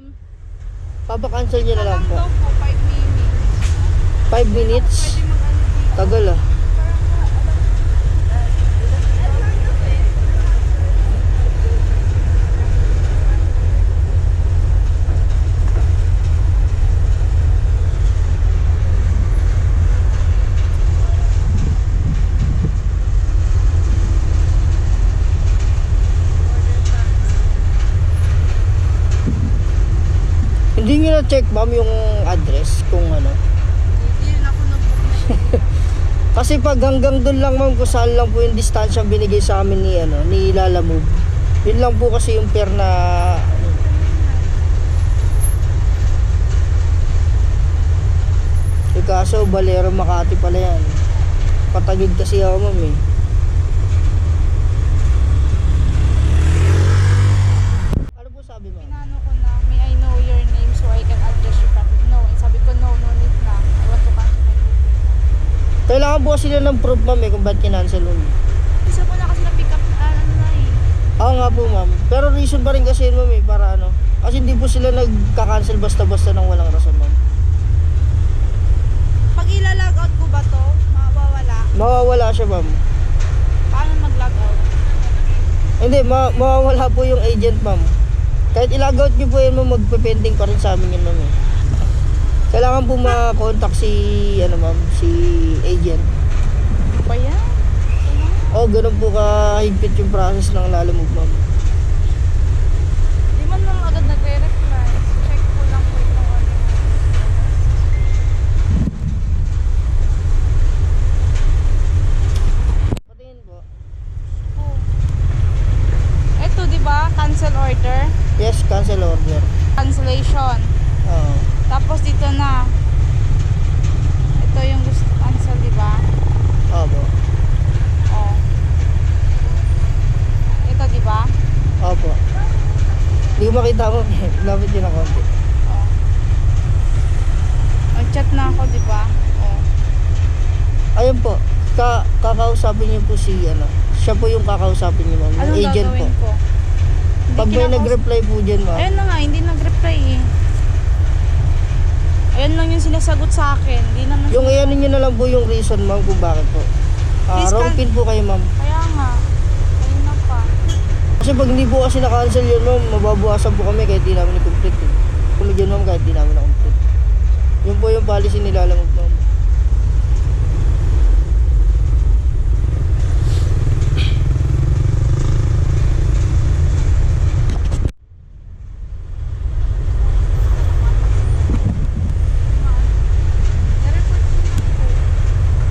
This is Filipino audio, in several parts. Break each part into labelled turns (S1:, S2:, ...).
S1: ma'am. Papakancel nyo na lang po.
S2: Daw po, 5 minutes.
S1: 5 minutes?
S2: Pwede mag-ano dito.
S1: Tagal ah. Hindi nyo na-check ma'am yung address kung ano.
S2: Hindi rin ako nag-book na.
S1: Kasi pag hanggang doon lang ma'am kung saan lang po yung distansya binigay sa amin ni ano, ni Lala Move. Yun lang po kasi yung pair na kaso Balero Makati pala yan. Patagid kasi ako ma'am eh. Ano po sabi ma'am?
S2: Pinano ko na, may I know your name so I can address you properly. No, and sabi ko no need na. I want to cancel my booking.
S1: Kailangan po sila ng proof ma'am eh kung ba't kinancel mo.
S2: Isa ko na kasi na-pick up, ano na eh.
S1: Oo nga po ma'am. Pero reason pa rin kasi yun ma'am eh, para ano. Kasi hindi po sila nagka-cancel basta-basta ng walang rason ma'am.
S2: Pag ila-log out ko ba to, mawawala?
S1: Mawawala siya ma'am.
S2: Paano mag-log out?
S1: Hindi, mawawala po yung agent ma'am. Kahit i-log out nyo po yun ma'am, magpe-pending pa rin sa amin yun ma'am eh. Kailangan po ma-contact si, ano ma'am, si agent.
S2: Ba yan?
S1: O, ganun po kahigpit yung process ng Lala Move ma'am.
S2: Di man lang agad nagre-reply. Check ko lang po itong ano.
S1: Patingin po.
S2: Oh. Ito, di ba? Cancel order.
S1: Yes, cancel order.
S2: Cancellation.
S1: Oo.
S2: Tapos dito na. Ito yung gusto cancel, di ba?
S1: Opo.
S2: Oh. Ito, di ba?
S1: Opo. Hindi ko makita mo. Lapit yun ang konti.
S2: Oh. Nag-chat na ako, di ba? Oh.
S1: Ayun po. Kakausapin niyo po si, ano. Siya po yung kakausapin niyo ma'am.
S2: Anong
S1: Yung agent po.
S2: gagawin ko? Hindi
S1: Pag may
S2: kinakaus-
S1: nag-reply po dyan ma'am.
S2: Ayun na nga, hindi nag-reply eh. Ayun lang yung sinasagot sa akin. Hindi naman
S1: Yung iyan niyo na lang po yung reason ma'am kung bakit po.
S2: Please,
S1: Wrong pin po kayo ma'am.
S2: Kaya nga. Ayun na pa.
S1: Kasi pag hindi po kasi na-cancel yun ma'am, mababawasan po kami kahit di namin i-complete eh. Tulad yun ma'am kahit di namin na-complete. Yun po yung policy nila lang ma'am.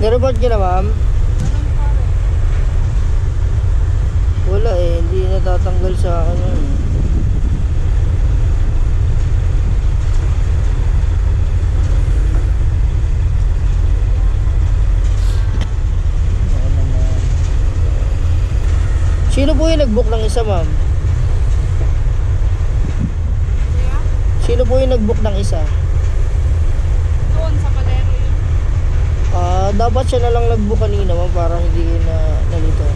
S2: Nireport
S1: Nireport
S2: ko na po.
S1: nyo na ma'am?
S2: Ganun pa rin.
S1: Wala eh, hindi natatanggal sa akin yun. Ano naman. Sino po yung nag-book ng isa ma'am?
S2: Kaya,
S1: Sino po yung nag-book ng isa?
S2: doon sa Balero yun.
S1: Dapat siya na lang nag-book kanina ma'am para hindi na nalito.